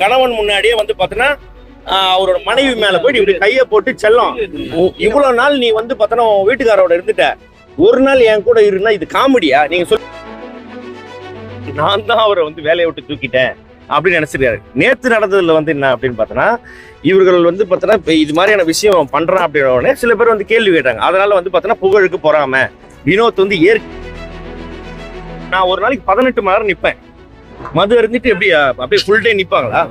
கணவன் முன்னாடியே வந்து பாத்தீங்கன்னா அவரோட மனைவி மேல போயிட்டு இப்படி கையை போட்டு செல்லம் இவ்வளவு நாள் நீ வந்து பாத்தீங்கன்னா வீட்டுக்காரோட இருந்துட்ட, ஒரு நாள் என் கூட இருந்தா இது காமெடியா? நீங்க நான் தான் அவரை வந்து வேலையை விட்டு தூக்கிட்டேன் அப்படின்னு நினைச்சிருக்காரு. நேத்து நடந்ததுல வந்து என்ன அப்படின்னு பார்த்தோன்னா, இவர்கள் வந்து பார்த்தோன்னா இது மாதிரியான விஷயம் பண்றான் அப்படின்ன உடனே சில பேர் வந்து கேள்வி கேட்டாங்க. அதனால வந்து பார்த்தோன்னா புகழுக்கு போறாம வினோத் வந்து நான் ஒரு நாளைக்கு 18 மணி நேரம் நிப்பேன். மது இருந்துட்டு எப்படி அப்படியே ஃபுல் டே நிப்பாங்களா?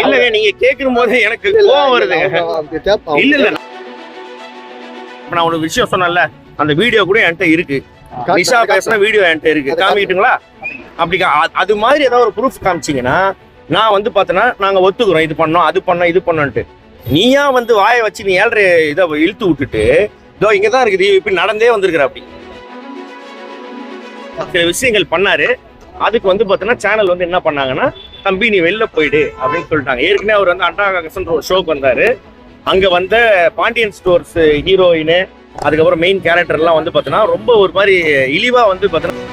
இல்லங்க, நீங்க கேட்கும் போது எனக்கு கோவம் வருதுங்க. இல்ல நான் ஒரு விஷயம் சொன்னேன்ல, அந்த வீடியோ கூட என்கிட்ட இருக்கு. நிஷா பேசின வீடியோ என்கிட்ட இருக்கு, காமிக்கிட்டுங்களா? அப்படி அது மாதிரி ஏதாவது ஒரு ப்ரூஃப் காமிச்சிங்கன்னா நான் வந்து பார்த்தேன்னா நாங்க ஒத்துக்கிறோம், இது பண்ணோம் அது பண்ணோம் இது பண்ணோன்ட்டு. நீயா வந்து வாயை வச்சு நீ 7 இதை இழுத்து விட்டுட்டு இதோ இங்கதான் இருக்குது இப்படி நடந்தே வந்திருக்கிற. அப்படி சில விஷயங்கள் பண்ணாரு. அதுக்கு வந்து பார்த்தீங்கன்னா சேனல் வந்து என்ன பண்ணாங்கன்னா, தம்பி நீ வெளில போயிடு அப்படின்னு சொல்லிட்டாங்க. ஏற்கனவே அவர் வந்து அண்டாகாசன் ஷோக்கு வந்தாரு. அங்க வந்த பாண்டியன் ஸ்டோர்ஸ் ஹீரோயின், அதுக்கப்புறம் மெயின் கேரக்டர் எல்லாம் வந்து பார்த்தீங்கன்னா ரொம்ப ஒரு மாதிரி இழிவா வந்து பார்த்தீங்கன்னா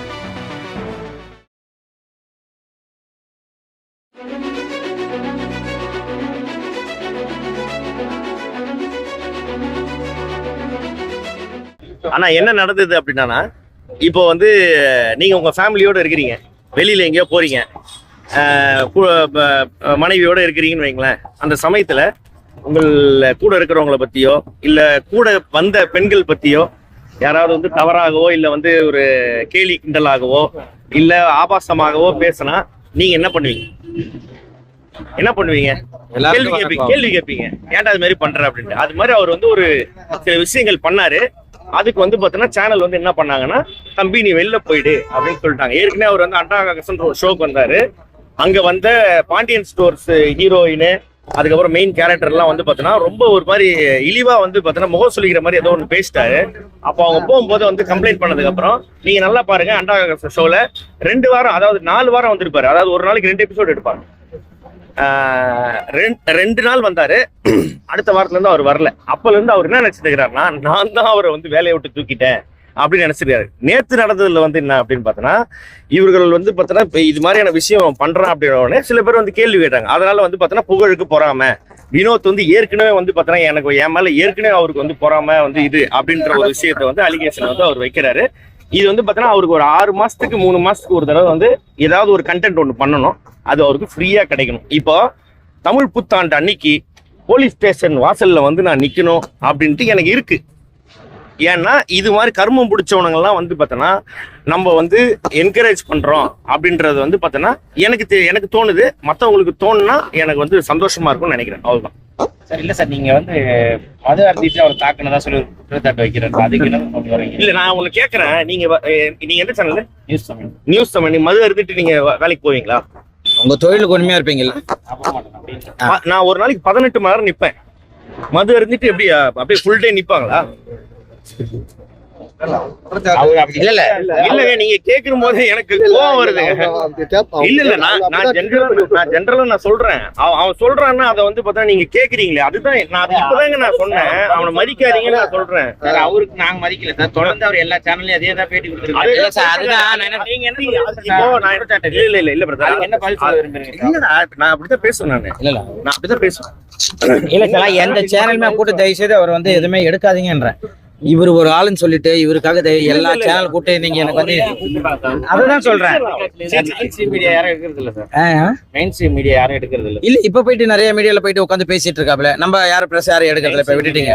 ஆனா என்ன நடந்தது அப்படின்னா, இப்போ வந்து நீங்க உங்க ஃபேமிலியோட இருக்கிறீங்க, வெளியில எங்கேயோ போறீங்க, மனைவியோட இருக்கிறீங்கன்னு வைங்களேன். அந்த சமயத்துல உங்கள் கூட இருக்கிறவங்களை பத்தியோ இல்ல கூட வந்த பெண்கள் பத்தியோ யாராவது வந்து தவறாகவோ இல்ல வந்து ஒரு கேலி கிண்டலாகவோ இல்ல ஆபாசமாகவோ பேசினா நீங்க என்ன பண்ணுவீங்க? கேள்வி கேட்பீங்க, ஏன்டா அது மாதிரி பண்ற அப்படின்ட்டு. அது மாதிரி அவர் வந்து ஒரு சில விஷயங்கள் பண்ணாரு. அதுக்கு வந்து பாத்தீங்கன்னா சேனல் வந்து என்ன பண்ணாங்கன்னா, தம்பி நீ வெளில போயிடு அப்படின்னு சொல்லிட்டாங்க. ஏற்கனவே அவர் வந்து அண்டாகாசன் ஷோக்கு வந்தாரு. அங்க வந்த பாண்டியன் ஸ்டோர்ஸ் ஹீரோயின், அதுக்கப்புறம் மெயின் கேரக்டர் எல்லாம் வந்து பாத்தீங்கன்னா ரொம்ப ஒரு மாதிரி இழிவா வந்து பாத்தீங்கன்னா முகம் சொல்லிக்கிற மாதிரி ஏதோ ஒன்று பேசிட்டாரு. அப்போ அவங்க போகும்போது வந்து கம்ப்ளைண்ட் பண்ணதுக்கு அப்புறம் நீங்க நல்லா பாருங்க, அண்டாகாசன் ஷோல 2 வாரம் அதாவது 4 வாரம் வந்திருப்பாரு. அதாவது ஒரு நாளைக்கு 2 எபிசோடு எடுப்பாங்க. 2 நாள் வந்தாரு. அடுத்த வாரத்துல இருந்து அவர் வரல. அப்பல இருந்து அவர் என்ன நினைச்சிருக்கிறாருன்னா, நான் தான் அவரை வந்து வேலையை விட்டு தூக்கிட்டேன் அப்படின்னு நினைச்சிருக்காரு. நேத்து நடந்ததுல வந்து என்ன அப்படின்னு பார்த்தோன்னா, இவர்கள் வந்து பார்த்தோன்னா இது மாதிரியான விஷயம் பண்றான் அப்படின்ன உடனே சில பேர் வந்து கேள்வி கேட்டாங்க. அதனால வந்து பார்த்தோன்னா புகழுக்கு போறாம வினோத் வந்து ஏற்கனவே வந்து பார்த்தோன்னா எனக்கு என் மேல ஏற்கனவே அவருக்கு வந்து போறாம வந்து இது அப்படின்ற ஒரு விஷயத்த வந்து அலிகேஷன் வந்து அவர் வைக்கிறாரு. இது வந்து பார்த்தோன்னா அவருக்கு ஒரு 6 மாசத்துக்கு 3 மாசத்துக்கு ஒரு தடவை வந்து ஏதாவது ஒரு கண்டென்ட் ஒன்று பண்ணணும். அது அவருக்கு ஃப்ரீயா கிடைக்கணும். இப்போ தமிழ் புத்தாண்டு அன்னைக்கு போலீஸ் ஸ்டேஷன் வாசல்ல வந்து நான் நிக்கணும் அப்படின்ட்டு எனக்கு இருக்கு. ஏன்னா இது மாதிரி கர்மம் பிடிச்சவனுங்கெல்லாம் வந்து பார்த்தோன்னா நம்ம வந்து என்கரேஜ் பண்றோம் அப்படின்றது வந்து பார்த்தோன்னா எனக்கு தோணுது. மற்றவங்களுக்கு தோணுனா எனக்கு வந்து சந்தோஷமா இருக்கும்னு நினைக்கிறேன். அவ்வளவுதான் சார். இல்ல சார், நீங்க வந்து மது அருந்திட்டு அவர் தாக்குனதா சொல்லி குற்றச்சாட்டு வைக்கிறாரு. அதுக்கு என்ன? இல்ல நான் உங்களுக்கு கேட்கறேன், நீங்க எந்த சேனல்? நியூஸ் தமிழ். நீங்க மது அருந்திட்டு நீங்க வேலைக்கு போவீங்களா? உங்க தொழிலுக்கு உண்மையா இருப்பீங்கல்ல? நான் ஒரு நாளைக்கு 18 மணி நேரம் நிப்பேன். மது இருந்துட்டு எப்படி அப்படியே ஃபுல் டே நிப்பாங்களா? இல்லங்க, நீங்க கேட்கும் போது எனக்கு கோவம் வருதுங்க. இல்ல நான் ஜென்ரலா நான் சொல்றேன். அவன் சொல்றான்னா அதை வந்து பார்த்தா நீங்க கேக்குறீங்களே, அதுதான் நான் இப்பதாங்க நான் சொன்னேன். அவனை மதிக்காதீங்கன்னு நான் சொல்றேன். அவருக்கு நாங்க மதிக்கல சார். தொடர்ந்து அவர் எல்லா சேனல்லையும் அதே தான் பேட்டி கொடுத்துருக்காரு. இல்ல பிரதர், என்ன பதில் சொல்ல விரும்புறீங்க? நான் அப்படிதான் பேசுவேன். நான் அப்படிதான் பேசுவேன். இல்ல சார், எந்த சேனலுமே கூட்டு தயவு செய்து அவர் வந்து எதுவுமே எடுக்காதீங்கன்றேன். இவர் ஒரு ஆளுன்னு சொல்லிட்டு இவருக்காக எல்லா சேனல் கூட்டு நீங்க எனக்கு வந்து அதுதான் சொல்றேன். மீடியா யாரும் எடுக்கிறது இல்ல சார். மெயின் ஸ்ட்ரீம் மீடியா யாரும் எடுக்கிறது இல்ல. இல்ல இப்ப போயிட்டு நிறைய மீடியால போயிட்டு உட்காந்து பேசிட்டு இருக்காப்ல. நம்ம யாரும் பிரஸ் யாரும் எடுக்கிறது இல்ல. இப்ப விட்டுட்டீங்க.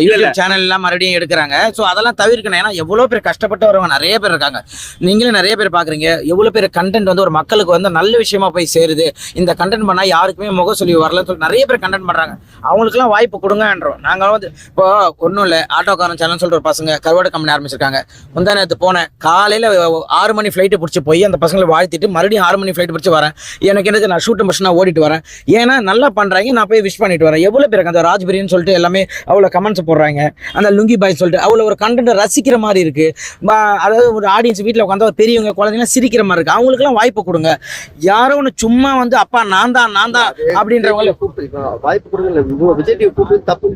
யூடியூப் சேனல் எல்லாம் மறுபடியும் எடுக்கிறாங்க. சோ அதெல்லாம் தவிர்க்கணும். ஏன்னா எவ்வளவு பேர் கஷ்டப்பட்டு வரவங்க நிறைய பேர் இருக்காங்க. நீங்களும் நிறைய பேர் பாக்குறீங்க. எவ்வளவு பேர் கண்டென்ட் வந்து ஒரு மக்களுக்கு வந்து நல்ல விஷயமா போய் சேருது. இந்த கண்டென்ட் பண்ணா யாருக்குமே முக சொல்லி வரலன்னு சொல்லி நிறைய பேர் கண்டென்ட் பண்றாங்க. அவங்களுக்கு எல்லாம் வாய்ப்பு கொடுங்கன்றோம். நாங்க வந்து இப்போ ஒன்னும் இல்ல, ஆட்டோக்காரன் சேனல் சொல்ற ஒரு பசங்க கருவாடு கம்பெனி ஆரம்பிச்சிருக்காங்க. முந்தா நேரத்து போனேன். காலையில 6 மணி ஃபிளைட்டு பிடிச்சி போய் அந்த பசங்களை வாழ்த்திட்டு மறுபடியும் 6 மணி ஃபிளைட் பிடிச்சி வரேன். எனக்கு என்ன, நான் ஷூட் மிஷினா ஓடிட்டு வரேன். ஏன்னா நல்லா பண்றாங்க, நான் போய் விஷ் பண்ணிட்டு வரேன். எவ்வளவு பேருக்கு அந்த ராஜ்பிரின்னு சொல்லிட்டு எல்லாமே அவ்வளவு கமெண்ட்ஸ் போடுறாங்க. அந்த லுங்கி பாய் சொல்லிட்டு அவ்வளவு ஒரு கண்டென்ட் ரசிக்கிற மாதிரி இருக்கு. அதாவது ஒரு ஆடியன்ஸ் வீட்டில் உட்காந்து ஒரு பெரியவங்க குழந்தைங்க சிரிக்கிற மாதிரி இருக்கு. அவங்களுக்கு எல்லாம் வாய்ப்பு கொடுங்க. யாரோ ஒன்று சும்மா வந்து அப்பா நான் தான் அப்படின்றவங்க வாய்ப்பு கொடுங்க. விஜய் டிவி கூப்பிட்டு தப்பு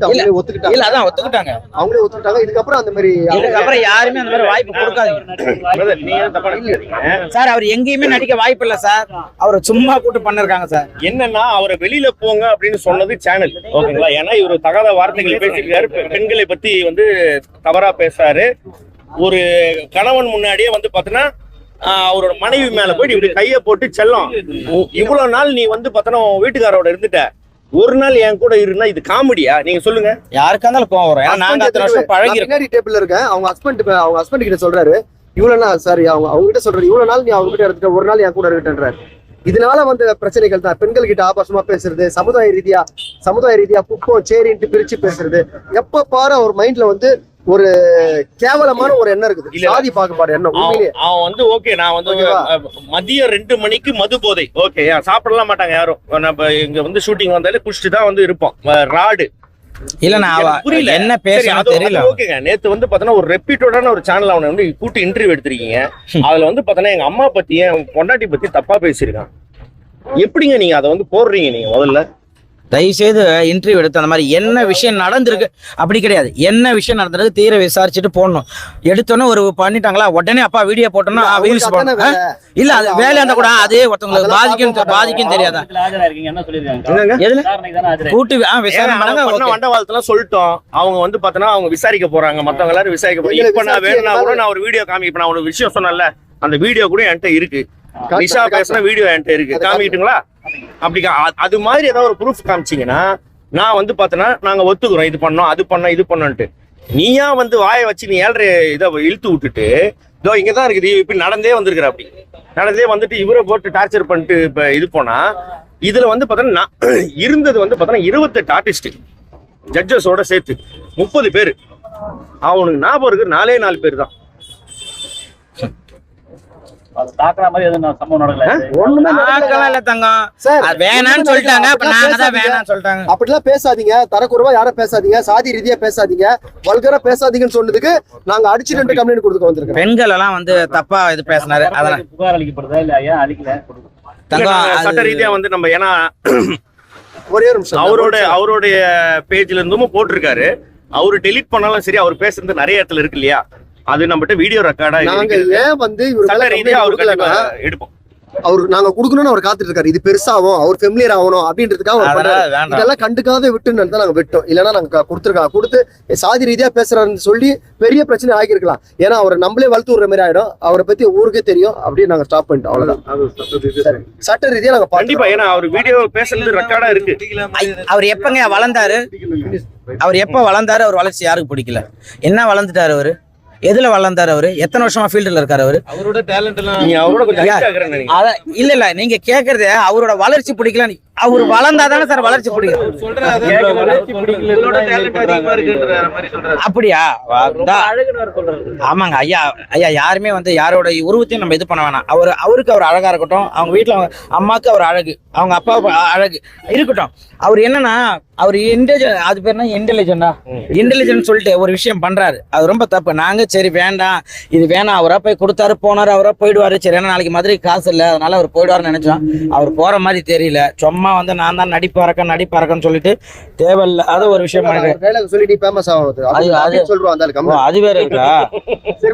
இல்ல, அதான் ஒத்துக்கிட்டாங்க. அவங்களே ஒத்துக்கிட்டாங்க. இதுக்கப்புறம் அந்த மாதிரி இதுக்கப்புறம் யாருமே அந்த மாதிரி வாய்ப்பு கொடுக்காதீங்க நீங்க தப்பா நினைக்காதீங்க. சார். அவர் எங்கேயுமே நடிக்க வாய்ப்பு இல்லை சார். அவரை சும்மா கூட்டு பண்ணிருக்காங்க சார். என்னன்னா அவரை வெளியில போங்க அப்படின்னு சொன்னது சேனல், ஓகேங்களா? ஏன்னா இவரு தகாத வார்த்தைகள் பேசிருக்காரு, பெண்களை பத்தி வந்து தவறா பேசுறாரு. ஒரு கணவன் முன்னாடியே வந்து பாத்தீங்கன்னா அவரோட மனைவி மேல போயிட்டு இப்படி கைய போட்டு செல்லம், இவ்வளவு நாள் நீ வந்து பாத்தீங்கன்னா வீட்டுக்காரோட இருந்துட்ட, ஒரு நாள் என் கூட இருந்தா இது காமெடியா? நீங்க சொல்லுங்க. யாருக்கா இருந்தாலும் கோவம் வரும். ஏன்னா நாங்க அத்தனை வருஷம் பழகி பின்னாடி டேபிள்ல இருக்கேன். அவங்க ஹஸ்பண்ட் கிட்ட சொல்றாரு, இவ்வளவு நாள் சாரி அவங்க கிட்ட சொல்றாரு, இவ்வளவு நாள் நீ அவங்க கிட்ட இருந்துட்ட, ஒரு நாள் என் கூட இருக்கட்டுன்றாரு. இதனால வந்து பிரச்சனைகள் தான். பெண்கள் கிட்ட ஆபாசமா பேசுறது, சமுதாய ரீதியா குப்பம் சேரின்ட்டு பிரிச்சு பேசுறது, எப்ப பாரு அவர் மைண்ட்ல வந்து ஒரு கேவலமான ஒரு எண்ணம் இருக்குது, சாதி பாகுபாடு எண்ணம். உண்மையிலேயே அவன் வந்து ஓகே, நான் வந்து மதியம் 2 மணிக்கு மது போதை, ஓகே சாப்பிடலாம் மாட்டாங்க யாரும். நம்ம இங்க வந்து ஷூட்டிங் வந்தாலே குடிச்சிட்டு தான் வந்து இருப்போம். ராடு இல்ல நான் புரியல என்ன பேசுறது தெரியல. ஓகேங்க, நேத்து வந்து பாத்தீங்கன்னா ஒரு ரெப்யூட்டடான ஒரு சேனல் அவனை வந்து கூட்டி இன்டர்வியூ எடுத்திருக்கீங்க. அதுல வந்து பாத்தீங்கன்னா எங்க அம்மா பத்தி என் பொண்டாட்டி பத்தி தப்பா பேசியிருக்கான். எப்படிங்க நீங்க அதை வந்து போடுறீங்க? நீங்க முதல்ல தயவு செய்து இன்டர்வியூ எடுத்து அந்த மாதிரி என்ன விஷயம் நடந்திருக்கு அப்படி கிடையாது, என்ன விஷயம் நடந்திருக்கு தீர விசாரிச்சுட்டு போடணும். எடுத்தோன்னே ஒரு பண்ணிட்டாங்களா உடனே அப்பா வீடியோ போட்டோம்னா வியூஸ் போடணும். இல்ல அது வேலை இருந்தா கூட அதே ஒருத்தவங்களுக்கு பாதிக்கும் தெரியாதா? கூட்டு விசாரணை வண்டவாளத்துல சொல்லிட்டோம். அவங்க வந்து பாத்தீங்கன்னா அவங்க விசாரிக்க போறாங்க, மத்தவங்க எல்லாரும் விசாரிக்க போறாங்க. இப்ப நான் வேணும்னா கூட நான் ஒரு வீடியோ காமிப்பேன். நான் ஒரு விஷயம் சொன்னேன்ல, அந்த வீடியோ கூட என்கிட்ட இருக்கு. நிஷா பேசின வீடியோ என்கிட்ட இருக்கு, காமிக்கிட்டுங்களா? அப்படி அது மாதிரி ஏதாவது ஒரு ப்ரூஃப் காமிச்சிங்கன்னா நான் வந்து பார்த்தேன்னா நாங்கள் ஒத்துக்குறோம், இது பண்ணோம் அது பண்ணோம் இது பண்ணோன்ட்டு. நீயா வந்து வாயை வச்சு நீ 7 இதை இழுத்து விட்டுட்டு இதோ இங்கே தான் இருக்குது இப்படி நடந்தே வந்திருக்கிற, அப்படி நடந்தே வந்துட்டு இவரை போட்டு டார்ச்சர் பண்ணிட்டு இப்போ இது போனா இதில் வந்து பார்த்தோன்னா இருந்தது வந்து பார்த்தோன்னா 28 ஆர்டிஸ்ட் ஜட்ஜஸோட சேர்த்து 30 பேர். அவனுக்கு ஞாபகம் இருக்கு 4 பேர் தான். அப்படிலாம் பேசாதீங்க, தரக்குறைவா யாரும் பேசாதீங்க, சாதி ரீதியா பேசாதீங்க, வல்கரா பேசாதீங்கன்னு சொன்னதுக்கு நாங்க அடிச்சுட்டு கம்ப்ளைண்ட் கொடுக்க வந்திருக்கோம். பெண்கள் எல்லாம் வந்து தப்பா இது பேசினாரு, அதெல்லாம் புகார் அளிக்கப்படுதா இல்ல ஏன் அளிக்கல? சட்ட ரீதியா வந்து நம்ம ஏன்னா ஒரே நிமிஷம் அவருடைய பேஜ்ல இருந்தும் போட்டிருக்காரு. அவரு டெலீட் பண்ணாலும் சரி, அவர் பேசுறது நிறைய இடத்துல இருக்கு இல்லையா, அது நம்மகிட்ட வீடியோ ரெக்கார்டா நாங்க ஏன் வந்து எடுப்போம். அவரு நாங்க குடுக்கணும்னு அவர் காத்துட்டு இருக்காரு. இது பெருசாகும், அவர் ஃபெமிலியர் ஆகணும் அப்படின்றதுக்காக இதெல்லாம் கண்டுக்காத விட்டுன்னு தான் நாங்க விட்டோம். இல்லைன்னா நாங்க கொடுத்து சாதி ரீதியா பேசுறாருன்னு சொல்லி பெரிய பிரச்சனை ஆகிருக்கலாம். ஏன்னா அவரை நம்மளே வளர்த்து விடுற மாதிரி ஆயிடும். அவரை பத்தி ஊருக்கே தெரியும், அப்படியே நாங்க ஸ்டாப் பண்ணிட்டோம். அவ்வளவுதான் சட்ட ரீதியா நாங்க கண்டிப்பா. ஏன்னா அவர் வீடியோ பேசுறது ரெக்கார்டா இருக்கு. அவர் எப்பங்க வளர்ந்தாரு? அவர் எப்ப வளர்ந்தாரு? அவர் வளர்ச்சி யாருக்கு பிடிக்கல? என்ன வளர்ந்துட்டாரு அவரு? எதுல வளர்ந்தாரு அவரு? எத்தனை வருஷமா ஃபீல்டுல இருக்காரு அவரு? அவரோட டேலண்ட் எல்லாம் இல்ல நீங்க கேக்குறது அவரோட வளர்ச்சி பிடிக்கல. அவரு வளர்ந்தாதானே சார் வளர்ச்சி பிடிக்கும். அப்படியா? ஆமாங்க ஐயா. யாருமே வந்து யாரோட உருவத்தையும் நம்ம இது பண்ண வேணாம். அவருக்கு அவர் அழகா இருக்கட்டும், அவங்க வீட்டுல அம்மாவுக்கு அவர் அழகு, அவங்க அப்பா அழகு இருக்கட்டும். அவர் என்னன்னா அவர் அது பேர் என்ன இன்டெலிஜென்ட் சொல்லிட்டு ஒரு விஷயம் பண்றாரு. அது ரொம்ப தப்பு. நாங்க சரி வேண்டாம் இது வேணாம், அவரா போய் கொடுத்தாரு போனாரு, அவரா போயிடுவாரு. சரி ஏன்னா நாளைக்கு மதுரை காசு இல்லை, அதனால அவர் போயிடுவாருன்னு நினைச்சோம். அவர் போற மாதிரி தெரியல. சும்மா வந்து நான் தான் நடிப்பறக்கன்னு சொல்லிட்டு தேவையில்லாத ஒரு விஷயம் சொல்லி ஃபேமஸ் ஆகுது. அது வேற இருக்கா? சரி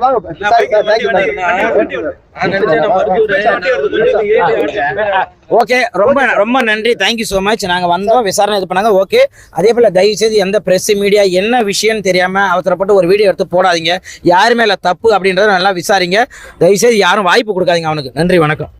ஓகே, ரொம்ப ரொம்ப நன்றி, தேங்க்யூ ஸோ மச். நாங்க வந்தோம், விசாரணை இது பண்ணாங்க, ஓகே. அதே போல தயவு செய்து எந்த பிரஸ் மீடியா என்ன விஷயம் தெரியாம அவசரப்பட்டு ஒரு வீடியோ எடுத்து போடாதீங்க. யாருமே இல்லை தப்பு அப்படின்றத நல்லா விசாரிங்க. தயவு செய்து யாரும் வாய்ப்பு கொடுக்காதீங்க அவனுக்கு. நன்றி, வணக்கம்.